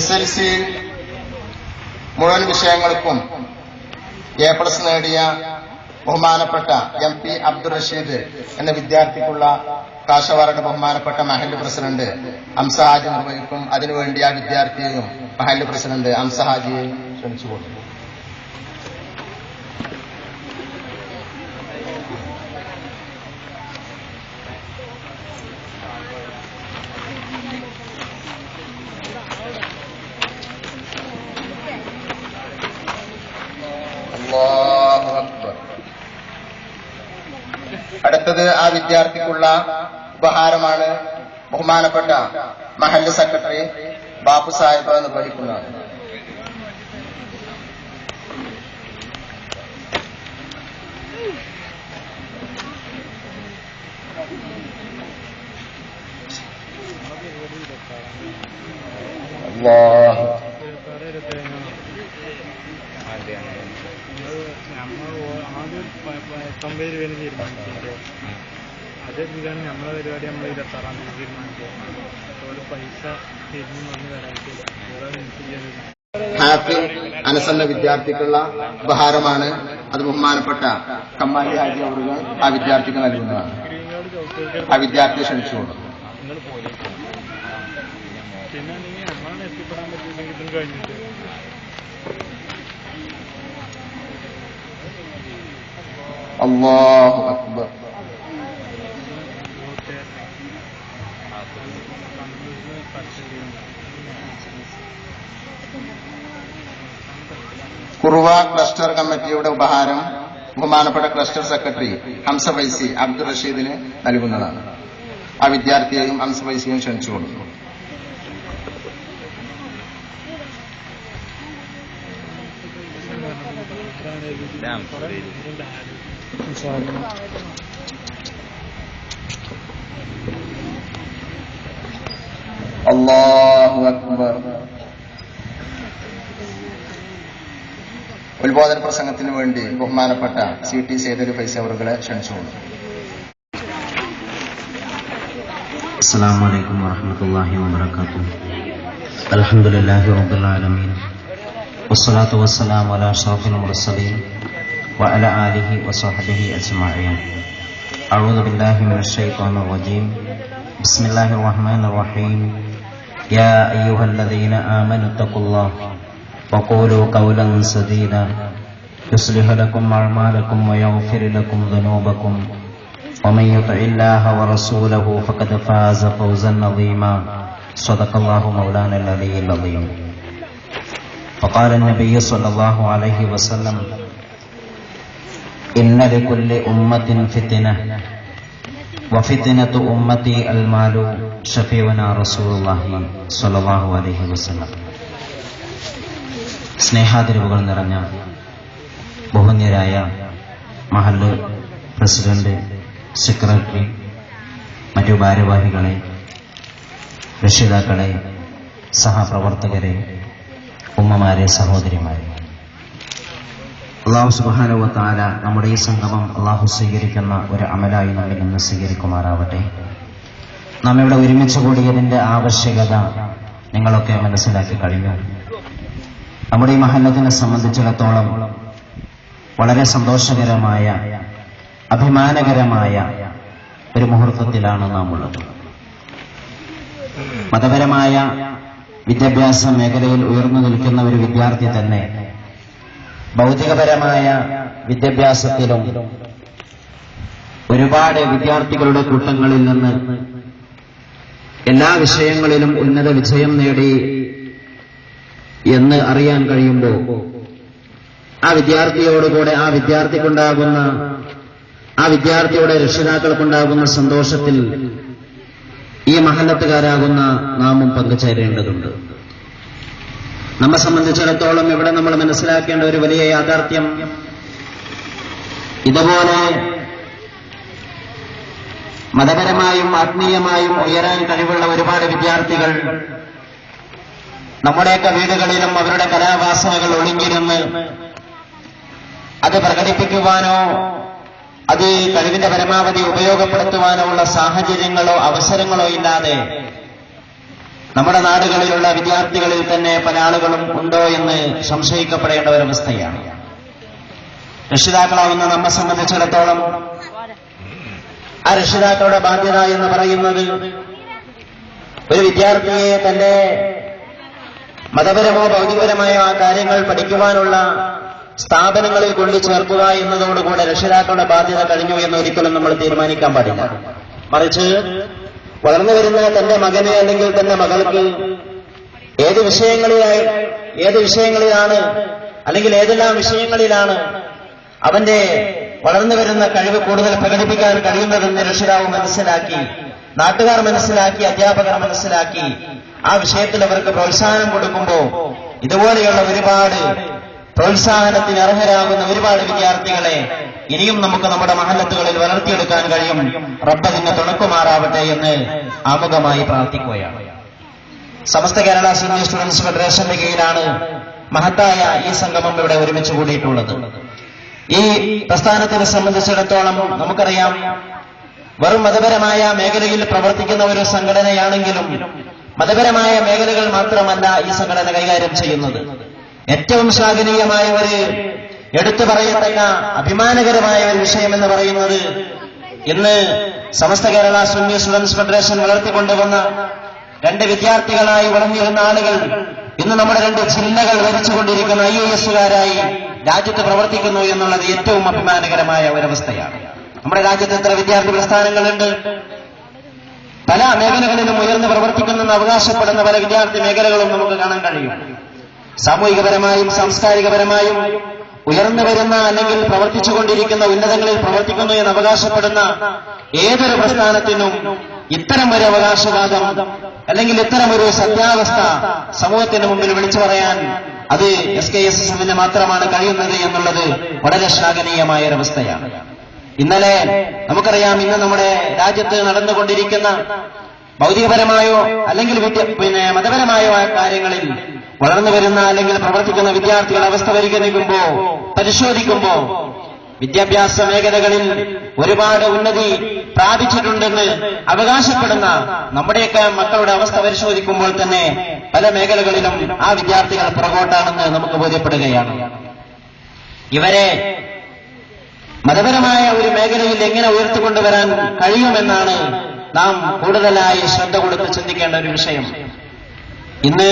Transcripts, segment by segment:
SLC മുഴുവൻ വിഷയങ്ങൾക്കും A+ നേടിയ ബഹുമാനപ്പെട്ട MP അബ്ദുൾ റഷീദ് എന്ന വിദ്യാർത്ഥിക്കുള്ള കാഷ് അവാർഡ് ബഹുമാനപ്പെട്ട മഹല്ല് പ്രസിഡന്റ് ഹംസ ഹാജി നിർവഹിക്കും. അതിനുവേണ്ടി ആ വിദ്യാർത്ഥിയെയും മഹല്ല് പ്രസിഡന്റ് ഹംസ ഹാജിയെയും ക്ഷണിച്ചുകൊള്ളുന്നു. അടുത്തത് ആ വിദ്യാർത്ഥിക്കുള്ള ഉപഹാരമാണ്. ബഹുമാനപ്പെട്ട മഹല്ല് സെക്രട്ടറി ബാപ്പു സാഹിബ് നിർവഹിക്കുന്നതാണ്. അതെന്താണ് നമ്മളെ പരിപാടി? നമ്മൾ 26-ാം തീയതി തീരുമാനിച്ചത്. പൈസ തിരിഞ്ഞു വന്ന് വരാനില്ല. ഹാഫിൽ അനസ് എന്ന വിദ്യാർത്ഥിക്കുള്ള ഉപഹാരമാണ്. അത് ബഹുമാനപ്പെട്ട കമ്മാലി ഹാജി അവറുകൾ ആ വിദ്യാർത്ഥിക്ക് നൽകുന്നതാണ്. ആ വിദ്യാർത്ഥിയെ ക്ഷണിച്ചുകൊണ്ട് പിന്നെ നമ്മളാണ് എത്തിപ്പെടാൻ പറ്റിയില്ലെങ്കിൽ ഇതും കഴിഞ്ഞിട്ട് അല്ലാഹു അക്ബർ. കുറുവ ക്ലസ്റ്റർ കമ്മിറ്റിയുടെ ഉപഹാരം ബഹുമാനപ്പെട്ട ക്ലസ്റ്റർ സെക്രട്ടറി ഹംസ ഫൈസി അബ്ദുൾ റഷീദിന് നൽകുന്നതാണ്. ആ വിദ്യാർത്ഥിയെയും ഹംസ ഫൈസിയെയും ക്ഷണിച്ചുകൊള്ളുന്നു. അല്ലാഹു അക്ബർ. ഉദ്ബോധന പ്രസംഗത്തിന് വേണ്ടി ബഹുമാനപ്പെട്ട CT സൈദലി ഫൈസി അവറുകളെ ക്ഷണിച്ചുകൊണ്ടു. അസ്സലാമു അലൈക്കും വറഹ്മത്തുള്ളാഹി വബറകാതുഹു. അൽഹംദുലില്ലാഹി റബ്ബിൽ ആലമീൻ വസ്സലാത്തു വസ്സലാമു അലാ അഷ്റഫിൽ മുർസലീൻ വഅലാ ആലിഹി വസഹ്ബിഹി അജ്മഈൻ. അഊദു ബില്ലാഹി മിനശ് ശൈത്വാനിർ റജീം. ബിസ്മില്ലാഹിർ റഹ്മാനിർ റഹീം. യാ അയ്യുഹല്ലദീന ആമനു തഖുല്ലാഹ وقولوا قولا سديدا يصلح لكم أعمالكم ويغفر لكم ذنوبكم ومن يطع الله ورسوله فقد فاز فوزا عظيما. صدق الله مولانا العلي العظيم. فقال النبي صلى الله عليه وسلم إن لكل أمة فتنة وفتنة أمتي المال شفيعنا رسول الله صلى الله عليه وسلم. സ്നേഹാദരവുകൾ നിറഞ്ഞ ബഹുമാന്യരായ മഹല്ല് പ്രസിഡന്റ്, സെക്രട്ടറി, മറ്റു ഭാരവാഹികളെ, രക്ഷിതാക്കളെ, സഹപ്രവർത്തകരെ, ഉമ്മമാരെ, സഹോദരിമാരെ, അല്ലാഹു സുബ്ഹാനഹു വ തആല നമ്മുടെ ഈ സംഗമം അല്ലാഹു സ്വീകരിക്കുന്ന ഒരു അമലായി നമ്മിൽ നിന്ന് സ്വീകരിക്കുമാറാവട്ടെ. നാം ഇവിടെ ഒരുമിച്ച് കൂടിയതിന്റെ ആവശ്യകത നിങ്ങളൊക്കെ മനസ്സിലാക്കി കഴിഞ്ഞു. നമ്മുടെ ഈ മഹല്ലത്തിനെ സംബന്ധിച്ചിടത്തോളം വളരെ സന്തോഷകരമായ, അഭിമാനകരമായ ഒരു മുഹൂർത്തത്തിലാണ് നാം ഉള്ളത്. മതപരമായ വിദ്യാഭ്യാസ മേഖലയിൽ ഉയർന്നു നിൽക്കുന്ന ഒരു വിദ്യാർത്ഥി തന്നെ ഭൗതികപരമായ വിദ്യാഭ്യാസത്തിലും ഒരുപാട് വിദ്യാർത്ഥികളുടെ കൂട്ടങ്ങളിൽ നിന്ന് എല്ലാ വിഷയങ്ങളിലും ഉന്നത വിജയം നേടി എന്ന് അറിയാൻ കഴിയുമ്പോൾ ആ വിദ്യാർത്ഥിയോടുകൂടെ ആ വിദ്യാർത്ഥിക്കുണ്ടാകുന്ന, ആ വിദ്യാർത്ഥിയുടെ രക്ഷിതാക്കൾക്കുണ്ടാകുന്ന സന്തോഷത്തിൽ ഈ മഹല്ലത്തുകാരാകുന്ന നാമും പങ്കുചേരേണ്ടതുണ്ട്. നമ്മെ സംബന്ധിച്ചിടത്തോളം ഇവിടെ നമ്മൾ മനസ്സിലാക്കേണ്ട ഒരു വലിയ യാഥാർത്ഥ്യം, ഇതുപോലെ മതപരമായും ആത്മീയമായും ഉയരാൻ കഴിവുള്ള ഒരുപാട് വിദ്യാർത്ഥികൾ നമ്മുടെയൊക്കെ വീടുകളിലും അവരുടെ കലാവാസനകൾ ഒളിഞ്ഞിരുന്ന് അത് പ്രകടിപ്പിക്കുവാനോ അത് കഴിവിന്റെ പരമാവധി ഉപയോഗപ്പെടുത്തുവാനോ ഉള്ള സാഹചര്യങ്ങളോ അവസരങ്ങളോ ഇല്ലാതെ നമ്മുടെ നാടുകളിലുള്ള വിദ്യാർത്ഥികളിൽ തന്നെ പല ആളുകളും ഉണ്ടോ എന്ന് സംശയിക്കപ്പെടേണ്ട ഒരവസ്ഥയാണ്. രക്ഷിതാക്കളാവുന്ന നമ്മെ സംബന്ധിച്ചിടത്തോളം ആ രക്ഷിതാക്കളുടെ ബാധ്യത എന്ന് പറയുന്നത് ഒരു വിദ്യാർത്ഥിയെ തന്റെ മതപരമോ ഭൗതികപരമായ കാര്യങ്ങൾ പഠിക്കുവാനുള്ള സ്ഥാപനങ്ങളിൽ കൊണ്ടു ചേർക്കുക എന്നതോടുകൂടെ രക്ഷിതാക്കളുടെ ബാധ്യത കഴിഞ്ഞു എന്ന് ഒരിക്കലും നമ്മൾ തീരുമാനിക്കാൻ പാടില്ല. മറിച്ച് വളർന്നു വരുന്ന തന്റെ മകന് അല്ലെങ്കിൽ തന്റെ മകൾക്ക് ഏത് വിഷയങ്ങളിലാണ് അല്ലെങ്കിൽ ഏതെല്ലാം വിഷയങ്ങളിലാണ് അവന്റെ വളർന്നു വരുന്ന കഴിവ് കൂടുതൽ പ്രകടിപ്പിക്കാൻ കഴിയുന്നതെന്ന് രക്ഷിതാവ് മനസ്സിലാക്കി, നാട്ടുകാർ മനസ്സിലാക്കി, അധ്യാപകർ മനസ്സിലാക്കി ആ വിഷയത്തിൽ അവർക്ക് പ്രോത്സാഹനം കൊടുക്കുമ്പോൾ ഇതുപോലെയുള്ള ഒരുപാട് പ്രോത്സാഹനത്തിന് അർഹരാകുന്ന ഒരുപാട് വിദ്യാർത്ഥികളെ ഇനിയും നമുക്ക് നമ്മുടെ മഹല്ലത്തുകളിൽ വളർത്തിയെടുക്കാൻ കഴിയും. റബ്ബ് അതിനെ തുണക്കുമാറാവട്ടെ എന്ന് ആമുഖമായി പ്രാർത്ഥിക്കുകയാണ്. സമസ്ത കേരള സീനിയർ സ്റ്റുഡൻസ് ഫെഡറേഷന്റെ കീഴിലാണ് മഹത്തായ ഈ സംഗമം ഇവിടെ ഒരുമിച്ച് കൂടിയിട്ടുള്ളത്. ഈ പ്രസ്ഥാനത്തിനെ സംബന്ധിച്ചിടത്തോളം നമുക്കറിയാം, വെറും മതപരമായ മേഖലയിൽ പ്രവർത്തിക്കുന്ന ഒരു സംഘടനയാണെങ്കിലും മതപരമായ മേഖലകൾ മാത്രമല്ല ഈ സംഘടന കൈകാര്യം ചെയ്യുന്നത്. ഏറ്റവും ശ്ലാഘനീയമായ ഒരു എടുത്തു പറയത്തക്ക അഭിമാനകരമായ ഒരു വിഷയമെന്ന് പറയുന്നത് ഇന്ന് സമസ്ത കേരള സുന്നി സ്റ്റുഡൻസ് ഫെഡറേഷൻ വളർത്തിക്കൊണ്ടുവന്ന രണ്ട് വിദ്യാർത്ഥികളായി വളർന്നിരുന്ന ആളുകൾ ഇന്ന് നമ്മുടെ രണ്ട് ജില്ലകൾ ഭരിച്ചുകൊണ്ടിരിക്കുന്ന IAS-കാരായി രാജ്യത്ത് പ്രവർത്തിക്കുന്നു എന്നുള്ളത് ഏറ്റവും അഭിമാനകരമായ ഒരവസ്ഥയാണ്. നമ്മുടെ രാജ്യത്ത് എത്ര വിദ്യാർത്ഥി പ്രസ്ഥാനങ്ങളുണ്ട്? പല മേഖലകളിലും ഉയർന്ന് പ്രവർത്തിക്കുന്നെന്ന് അവകാശപ്പെടുന്ന പല വിദ്യാർത്ഥി മേഖലകളും നമുക്ക് കാണാൻ കഴിയും. സാമൂഹികപരമായും സാംസ്കാരികപരമായും ഉയർന്നു വരുന്ന അല്ലെങ്കിൽ പ്രവർത്തിച്ചുകൊണ്ടിരിക്കുന്ന ഉന്നതങ്ങളിൽ പ്രവർത്തിക്കുന്നു എന്ന് അവകാശപ്പെടുന്ന ഏതൊരു പ്രസ്ഥാനത്തിനും ഇത്തരം ഒരു അവകാശവാദം അല്ലെങ്കിൽ ഇത്തരം ഒരു സത്യാവസ്ഥ സമൂഹത്തിന് മുമ്പിൽ വിളിച്ചു പറയാൻ അത് SKSSF-ന് മാത്രമാണ് കഴിയുന്നത് എന്നുള്ളത് വളരെ ശ്ലാഘനീയമായ ഒരവസ്ഥയാണ്. ഇന്നലെ നമുക്കറിയാം, ഇന്ന് നമ്മുടെ രാജ്യത്ത് നടന്നുകൊണ്ടിരിക്കുന്ന ഭൗതികപരമായോ അല്ലെങ്കിൽ മതപരമായോ കാര്യങ്ങളിൽ വളർന്നു വരുന്ന അല്ലെങ്കിൽ പ്രവർത്തിക്കുന്ന വിദ്യാർത്ഥികളുടെ അവസ്ഥ പരിശോധിക്കുമ്പോൾ വിദ്യാഭ്യാസ മേഖലകളിൽ ഒരുപാട് ഉന്നതി പ്രാപിച്ചിട്ടുണ്ടെന്ന് അവകാശപ്പെടുന്ന നമ്മുടെയൊക്കെ മക്കളുടെ അവസ്ഥ പരിശോധിക്കുമ്പോൾ തന്നെ പല മേഖലകളിലും ആ വിദ്യാർത്ഥികൾ പുറകോട്ടാണെന്ന് നമുക്ക് ബോധ്യപ്പെടുകയാണ്. ഇവരെ മതപരമായ ഒരു മേഖലയിൽ എങ്ങനെ ഉയർത്തിക്കൊണ്ടുവരാൻ കഴിയുമെന്നാണ് നാം കൂടുതലായി ശ്രദ്ധ കൊടുത്ത് ചിന്തിക്കേണ്ട ഒരു വിഷയം. ഇന്ന്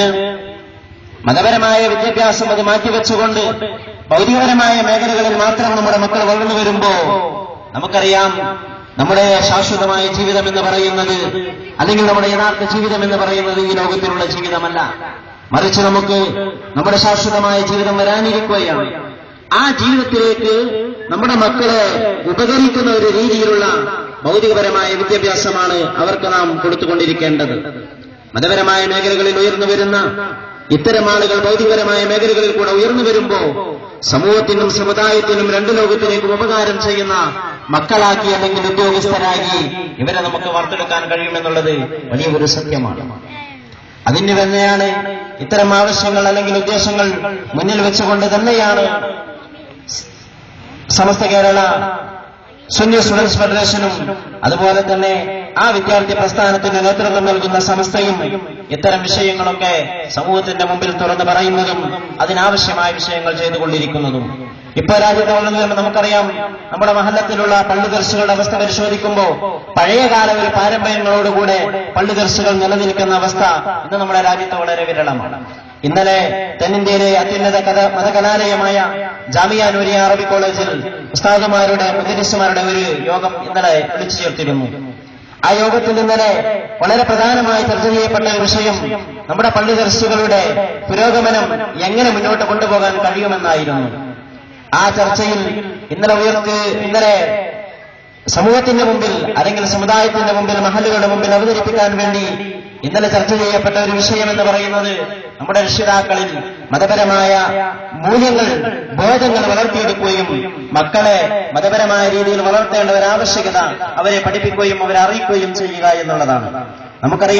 മതപരമായ വിദ്യാഭ്യാസം അത് മാറ്റിവെച്ചുകൊണ്ട് ഭൗതികപരമായ മേഖലകളിൽ മാത്രം നമ്മുടെ മക്കൾ വളർന്നു വരുമ്പോ നമുക്കറിയാം, നമ്മുടെ ശാശ്വതമായ ജീവിതം എന്ന് പറയുന്നത് അല്ലെങ്കിൽ നമ്മുടെ യഥാർത്ഥ ജീവിതം എന്ന് പറയുന്നത് ഈ ലോകത്തിലുള്ള ജീവിതമല്ല. മറിച്ച് നമുക്ക് നമ്മുടെ ശാശ്വതമായ ജീവിതം വരാനിരിക്കുകയാണ്. ആ ജീവിതത്തിലേക്ക് നമ്മുടെ മക്കളെ ഉപകരിക്കുന്ന ഒരു രീതിയിലുള്ള ഭൗതികപരമായ വിദ്യാഭ്യാസമാണ് അവർക്ക് നാം കൊടുത്തുകൊണ്ടിരിക്കേണ്ടത്. മതപരമായ മേഖലകളിൽ ഉയർന്നു വരുന്ന ഇത്തരം ആളുകൾ ഭൗതികപരമായ മേഖലകളിൽ കൂടെ ഉയർന്നു വരുമ്പോ സമൂഹത്തിനും സമുദായത്തിനും രണ്ടു ലോകത്തിലേക്കും ഉപകാരം ചെയ്യുന്ന മക്കളാക്കി അല്ലെങ്കിൽ ഉദ്യോഗസ്ഥരാക്കി ഇവരെ നമുക്ക് വാർത്തെടുക്കാൻ കഴിയുമെന്നുള്ളത് വലിയൊരു സത്യമാണ്. അതിന് തന്നെയാണ് ഇത്തരം ആവശ്യങ്ങൾ അല്ലെങ്കിൽ ഉദ്ദേശങ്ങൾ മുന്നിൽ വെച്ചുകൊണ്ട് തന്നെയാണ് സമസ്ത കേരള സുന്നി സ്റ്റുഡൻസ് ഫെഡറേഷനും അതുപോലെ തന്നെ ആ വിദ്യാർത്ഥി പ്രസ്ഥാനത്തിന് നേതൃത്വം നൽകുന്ന സമസ്തയും ഇത്തരം വിഷയങ്ങളൊക്കെ സമൂഹത്തിന്റെ മുമ്പിൽ തുറന്നു പറയുന്നതും അതിനാവശ്യമായ വിഷയങ്ങൾ ചെയ്തുകൊണ്ടിരിക്കുന്നതും. ഇപ്പൊ രാജ്യത്ത് വളർന്നു നമുക്കറിയാം, നമ്മുടെ മഹല്ലത്തിലുള്ള പള്ളി ദർസുകളുടെ അവസ്ഥ പരിശോധിക്കുമ്പോൾ പഴയകാല ഒരു പാരമ്പര്യങ്ങളോടുകൂടെ പള്ളി ദർസുകൾ നിലനിൽക്കുന്ന അവസ്ഥ ഇന്ന് നമ്മുടെ രാജ്യത്ത് വളരെ വിരളമാണ്. ഇന്നലെ തെന്നിന്ത്യയിലെ അത്യുന്നത മതകലാലയമായ ജാമിയ നൂരിയ അറബി കോളേജിൽ ഉസ്താദുമാരുടെ മുദരിസുമാരുടെ ഒരു യോഗം ഇന്നലെ വിളിച്ചു ചേർത്തിരുന്നു. ആ യോഗത്തിൽ ഇന്നലെ വളരെ പ്രധാനമായി ചർച്ച ചെയ്യപ്പെട്ട ഒരു വിഷയം നമ്മുടെ പള്ളി ദർസുകളുടെ പുരോഗമനം എങ്ങനെ മുന്നോട്ട് കൊണ്ടുപോകാൻ കഴിയുമെന്നായിരുന്നു. ആ ചർച്ചയിൽ ഇന്നലെ സമൂഹത്തിന്റെ മുമ്പിൽ അല്ലെങ്കിൽ സമുദായത്തിന്റെ മുമ്പിൽ മഹല്ലുകളുടെ മുമ്പിൽ അവതരിപ്പിക്കാൻ വേണ്ടി ഇന്നലെ ചർച്ച ചെയ്യപ്പെട്ട ഒരു വിഷയം എന്ന് പറയുന്നത് നമ്മുടെ രക്ഷിതാക്കളിൽ മതപരമായ മൂല്യങ്ങൾ ബോധങ്ങൾ വളർത്തിയെടുക്കുകയും മക്കളെ മതപരമായ രീതിയിൽ വളർത്തേണ്ട ഒരു ആവശ്യകത അവരെ പഠിപ്പിക്കുകയും അവരെ അറിയിക്കുകയും ചെയ്യുക എന്നുള്ളതാണ്. നമുക്കറിയാം,